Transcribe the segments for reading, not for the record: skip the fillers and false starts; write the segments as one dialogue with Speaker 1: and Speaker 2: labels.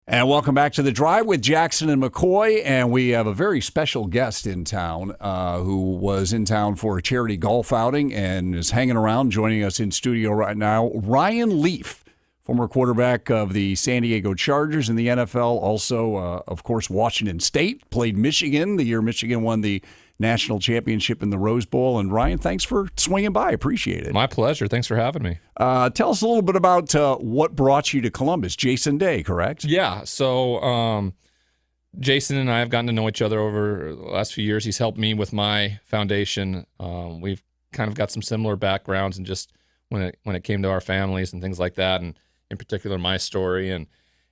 Speaker 1: And welcome back to The Drive with Jackson and McCoy. And we have a very special guest in town who was in town for a charity golf outing and is hanging around, joining us in studio right now. Ryan Leaf, former quarterback of the San Diego Chargers in the NFL. Also, of course, Washington State, played Michigan the year Michigan won the national championship in the Rose Bowl. And Ryan, thanks for swinging by. Appreciate it.
Speaker 2: My pleasure. Thanks for having me.
Speaker 1: Tell us a little bit about what brought you to Columbus. Jason Day, correct?
Speaker 2: Yeah. So Jason and I have gotten to know each other over the last few years. He's helped me with my foundation. We've kind of got some similar backgrounds, and just when it came to our families and things like that, and in particular my story. And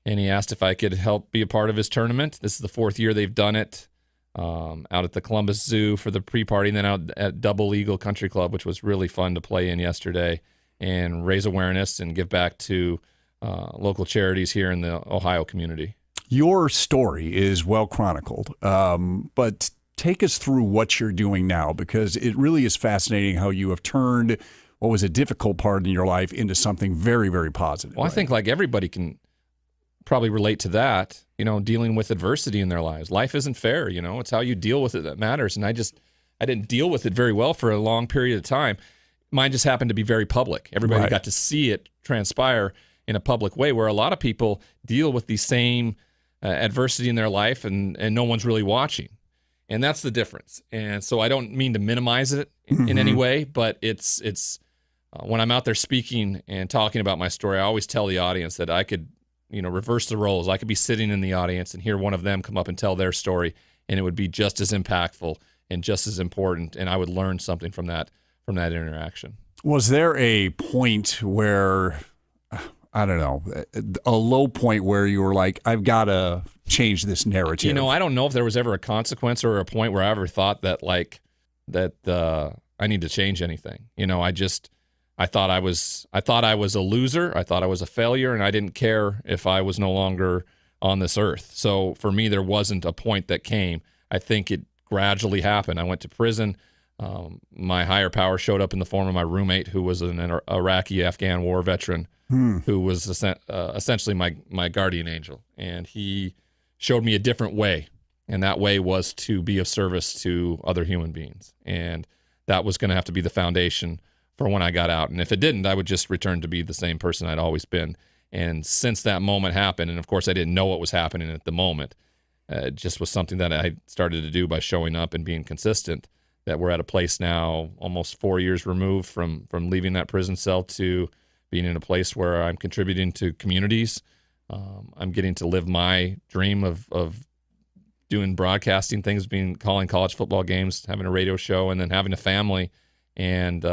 Speaker 2: he asked if I could help be a part of his tournament. This is the fourth year they've done it. Out at the Columbus Zoo for the pre-party, and then out at Double Eagle Country Club, which was really fun to play in yesterday and raise awareness and give back to local charities here in the Ohio community. Your
Speaker 1: story is well chronicled, but take us through what you're doing now, because it really is fascinating how you have turned what was a difficult part in your life into something very, very positive.
Speaker 2: Well, right? I think like everybody can probably relate to that, dealing with adversity in their lives. Life isn't fair, it's how you deal with it that matters. And I didn't deal with it very well for a long period of time. Mine just happened to be very public. Everybody got to see it transpire in a public way, where a lot of people deal with the same adversity in their life and no one's really watching. And that's the difference. And so I don't mean to minimize it in any way, but it's when I'm out there speaking and talking about my story, I always tell the audience that I could reverse the roles. I could be sitting in the audience and hear one of them come up and tell their story, and it would be just as impactful and just as important, and I would learn something from that interaction. Was there a point where, I don't know, a low point where you were like, I've got to change this narrative? I don't know if there was ever a consequence or a point where I ever thought that I need to change anything. I thought I was a loser. I thought I was a failure, and I didn't care if I was no longer on this earth. So for me, there wasn't a point that came. I think it gradually happened. I went to prison. My higher power showed up in the form of my roommate, who was an Iraqi-Afghan war veteran, who was essentially my guardian angel. And he showed me a different way, and that way was to be of service to other human beings. And that was going to have to be the foundation for when I got out. And if it didn't, I would just return to be the same person I'd always been. And since that moment happened, and of course I didn't know what was happening at the moment, it just was something that I started to do by showing up and being consistent, that we're at a place now almost 4 years removed from leaving that prison cell to being in a place where I'm contributing to communities. I'm getting to live my dream of doing broadcasting things, calling college football games, having a radio show, and then having a family. And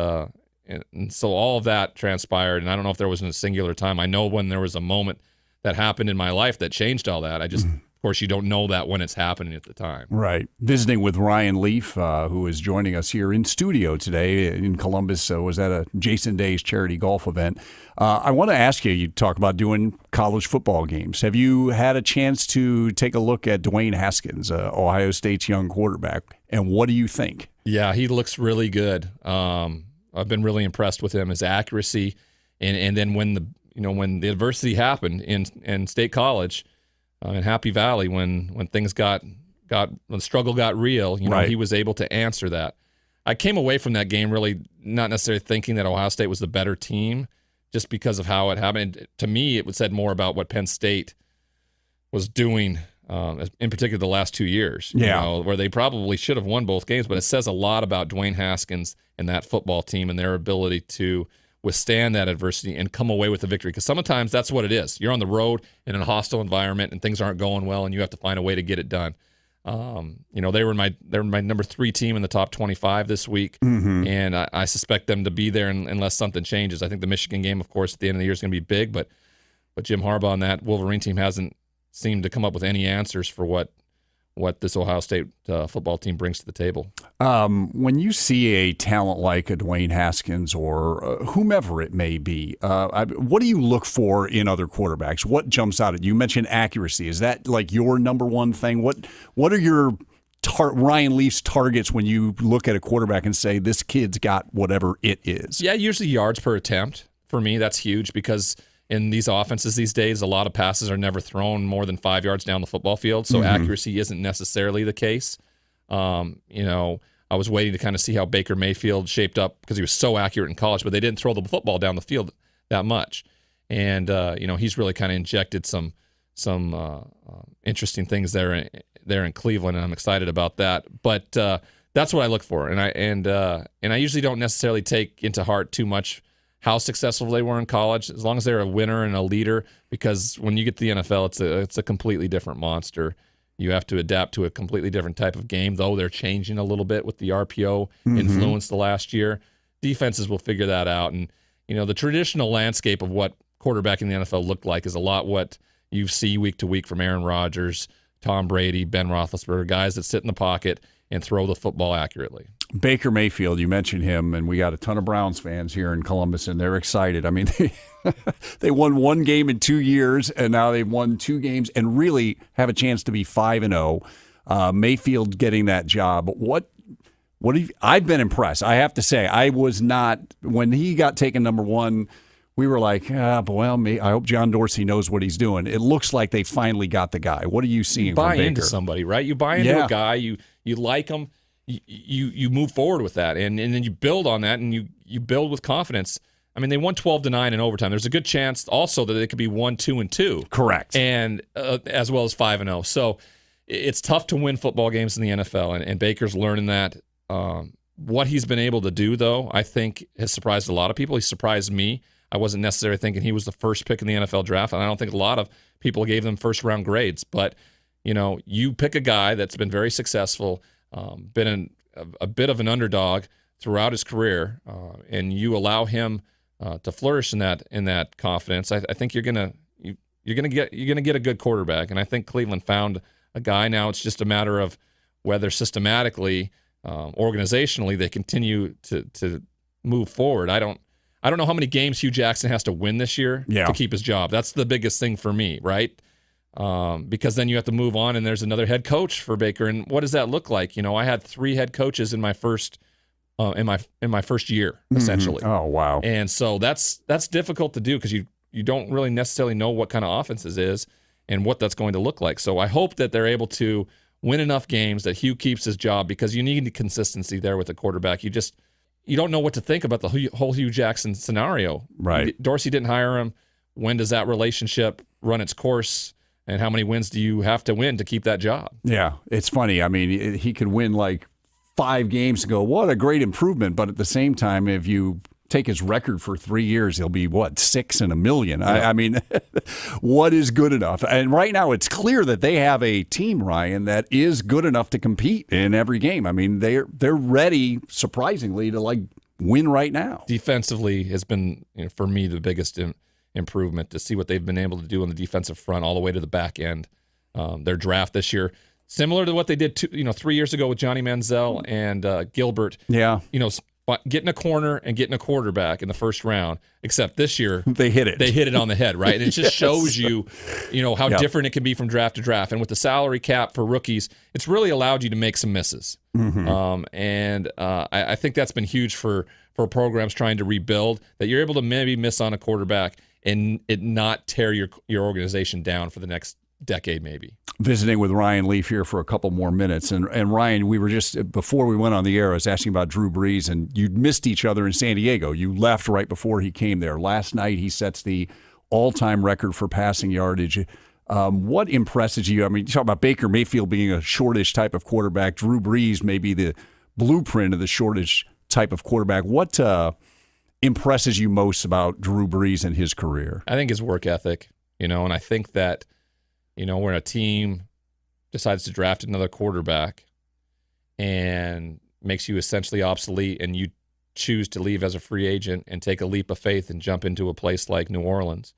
Speaker 2: so all of that transpired, and I don't know if there was a singular time. I know when there was a moment that happened in my life that changed all that. Of course, you don't know that when it's happening at the time. Right.
Speaker 1: Visiting with Ryan Leaf, who is joining us here in studio today in Columbus, was at a Jason Day's charity golf event. I want to ask you talk about doing college football games. Have you had a chance to take a look at Dwayne Haskins, Ohio State's young quarterback, and what do you think?
Speaker 2: Yeah, he looks really good. I've been really impressed with him, his accuracy, and then when the adversity happened in State College, in Happy Valley, when things when the struggle got real, he was able to answer that. I came away from that game really not necessarily thinking that Ohio State was the better team, just because of how it happened. To me, it said more about what Penn State was doing. In particular, the last 2 years, where they probably should have won both games, but it says a lot about Dwayne Haskins and that football team and their ability to withstand that adversity and come away with a victory. Because sometimes that's what it is. You're on the road in a hostile environment and things aren't going well, and you have to find a way to get it done. They were my number 3 team in the top 25 this week, and I suspect them to be there unless something changes. I think the Michigan game, of course, at the end of the year is going to be big, but Jim Harbaugh and that Wolverine team hasn't seemed to come up with any answers for what this Ohio State football team brings to the table.
Speaker 1: When you see a talent like a Dwayne Haskins or whomever it may be, what do you look for in other quarterbacks? What jumps out at you? You mentioned accuracy. Is that like your number one thing? What are your Ryan Leaf's targets when you look at a quarterback and say, this kid's got whatever it is?
Speaker 2: Yeah, usually yards per attempt. For me, that's huge because in these offenses these days, a lot of passes are never thrown more than 5 yards down the football field, so accuracy isn't necessarily the case. I was waiting to kind of see how Baker Mayfield shaped up because he was so accurate in college, but they didn't throw the football down the field that much. And he's really kind of injected some interesting things there in Cleveland, and I'm excited about that. But that's what I look for, and I usually don't necessarily take into heart too much how successful they were in college, as long as they're a winner and a leader. Because when you get to the NFL, it's a completely different monster. You have to adapt to a completely different type of game, though they're changing a little bit with the RPO influence the last year. Defenses will figure that out, and the traditional landscape of what quarterback in the NFL looked like is a lot what you see week to week from Aaron Rodgers, Tom Brady, Ben Roethlisberger, guys that sit in the pocket and throw the football accurately.
Speaker 1: Baker Mayfield, you mentioned him, and we got a ton of Browns fans here in Columbus, and they're excited. I mean, they won one game in 2 years, and now they've won 2 games and really have a chance to be 5-0. Mayfield getting that job. I've been impressed. I have to say, I was not, when he got taken number 1, we were like, I hope John Dorsey knows what he's doing. It looks like they finally got the guy. What are you seeing from Baker?
Speaker 2: You buy into somebody, right? You buy into a guy, you like him, you move forward with that, and then you build on that, and you build with confidence. I mean, they won 12-9 in overtime. There's a good chance also that they could be 1-2-2.
Speaker 1: Correct.
Speaker 2: And as well as 5-0. So it's tough to win football games in the NFL, and Baker's learning that. What he's been able to do, though, I think has surprised a lot of people. He surprised me. I wasn't necessarily thinking he was the first pick in the NFL draft, and I don't think a lot of people gave them first-round grades. But, you pick a guy that's been very successful, been a bit of an underdog throughout his career, and you allow him to flourish in that confidence. I think you're gonna get a good quarterback, and I think Cleveland found a guy. Now it's just a matter of whether systematically, organizationally, they continue to move forward. I don't know how many games Hugh Jackson has to win this year to keep his job. That's the biggest thing for me, right? Because then you have to move on, and there's another head coach for Baker. And what does that look like? I had 3 head coaches in my first year, essentially.
Speaker 1: Oh, wow.
Speaker 2: And so that's difficult to do because you don't really necessarily know what kind of offenses is and what that's going to look like. So I hope that they're able to win enough games that Hugh keeps his job, because you need consistency there with a quarterback. You don't know what to think about the whole Hugh Jackson scenario.
Speaker 1: Right.
Speaker 2: Dorsey didn't hire him. When does that relationship run its course? And how many wins do you have to win to keep that job? Yeah,
Speaker 1: it's funny. I mean, he could win like 5 games and go, what a great improvement. But at the same time, if you take his record for 3 years, he'll be, 6 in a million? Yeah. I mean, what is good enough? And right now it's clear that they have a team, Ryan, that is good enough to compete in every game. I mean, they're ready, surprisingly, to win right now.
Speaker 2: Defensively has been, for me, the biggest improvement, to see what they've been able to do on the defensive front all the way to the back end. Their draft this year, similar to what they did 3 years ago with Johnny Manziel and Gilbert.
Speaker 1: Yeah.
Speaker 2: Getting a corner and getting a quarterback in the first round, except this year
Speaker 1: they hit it.
Speaker 2: They hit it on the head, right? And it just shows you how different it can be from draft to draft. And with the salary cap for rookies, it's really allowed you to make some misses. I think that's been huge for programs trying to rebuild, that you're able to maybe miss on a quarterback and it not tear your organization down for the next decade, maybe.
Speaker 1: Visiting with Ryan Leaf here for a couple more minutes. And Ryan, we were just, before we went on the air, I was asking about Drew Brees, and you'd missed each other in San Diego. You left right before he came there. Last night, he sets the all-time record for passing yardage. What impresses you? I mean, you talk about Baker Mayfield being a shortish type of quarterback. Drew Brees may be the blueprint of the shortish type of quarterback. What impresses you most about Drew Brees and his career?
Speaker 2: I think his work ethic, and I think that when a team decides to draft another quarterback and makes you essentially obsolete, and you choose to leave as a free agent and take a leap of faith and jump into a place like New Orleans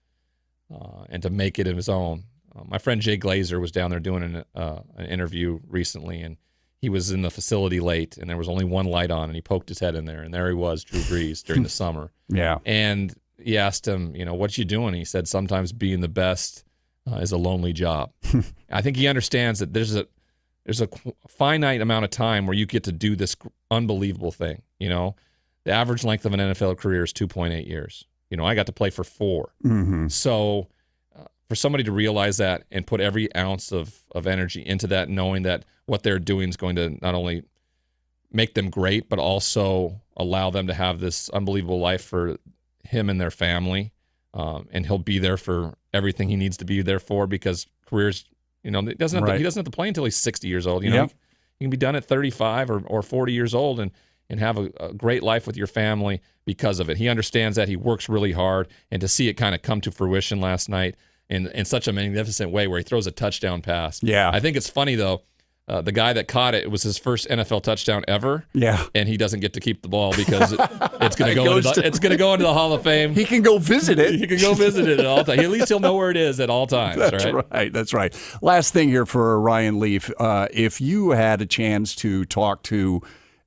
Speaker 2: and to make it his own. My friend Jay Glazer was down there doing an interview recently, and he was in the facility late, and there was only one light on, and he poked his head in there, and there he was, Drew Brees, during the summer.
Speaker 1: Yeah.
Speaker 2: And he asked him, what you doing? He said, sometimes being the best is a lonely job. I think he understands that there's a finite amount of time where you get to do this unbelievable thing. The average length of an NFL career is 2.8 years. I got to play for 4.
Speaker 1: Mm-hmm.
Speaker 2: So for somebody to realize that and put every ounce of energy into that, knowing that what they're doing is going to not only make them great, but also allow them to have this unbelievable life for him and their family. And he'll be there for everything he needs to be there for, because careers, he doesn't have to play until he's 60 years old. He can be done at 35 or 40 years old and have a great life with your family because of it. He understands that. He works really hard, and to see it kind of come to fruition last night in such a magnificent way where he throws a touchdown pass.
Speaker 1: Yeah.
Speaker 2: I think it's funny, though. The guy that caught it was his first NFL touchdown ever.
Speaker 1: Yeah.
Speaker 2: And he doesn't get to keep the ball because it's going to go into the Hall of Fame.
Speaker 1: He can go visit it.
Speaker 2: He can go visit it at all times. At least he'll know where it is at all times.
Speaker 1: That's right. Last thing here for Ryan Leaf. If you had a chance to talk to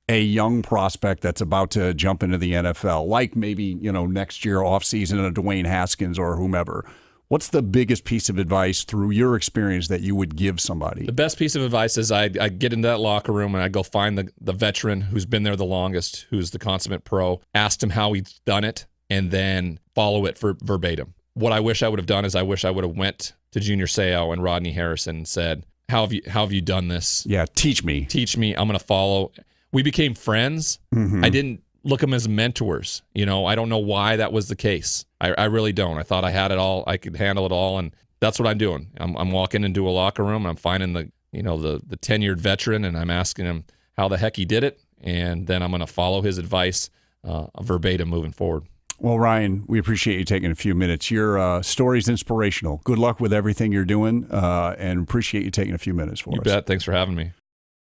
Speaker 1: a young prospect that's about to jump into the NFL, like maybe, next year offseason, a Dwayne Haskins or whomever, what's the biggest piece of advice through your experience that you would give somebody?
Speaker 2: The best piece of advice is I get into that locker room and I go find the veteran who's been there the longest, who's the consummate pro, asked him how he's done it, and then follow it for verbatim. What I wish I would have done is I wish I would have went to Junior Seau and Rodney Harrison and said, how have you done this?
Speaker 1: Yeah, teach me.
Speaker 2: I'm going to follow. We became friends.
Speaker 1: Mm-hmm.
Speaker 2: I didn't look at them as mentors. I don't know why that was the case. I really don't. I thought I had it all. I could handle it all, and that's what I'm doing. I'm walking into a locker room, and I'm finding the tenured veteran, and I'm asking him how the heck he did it, and then I'm going to follow his advice verbatim moving forward.
Speaker 1: Well, Ryan, we appreciate you taking a few minutes. Your story's inspirational. Good luck with everything you're doing, and appreciate you taking a few minutes for us.
Speaker 2: You bet. Thanks for having me.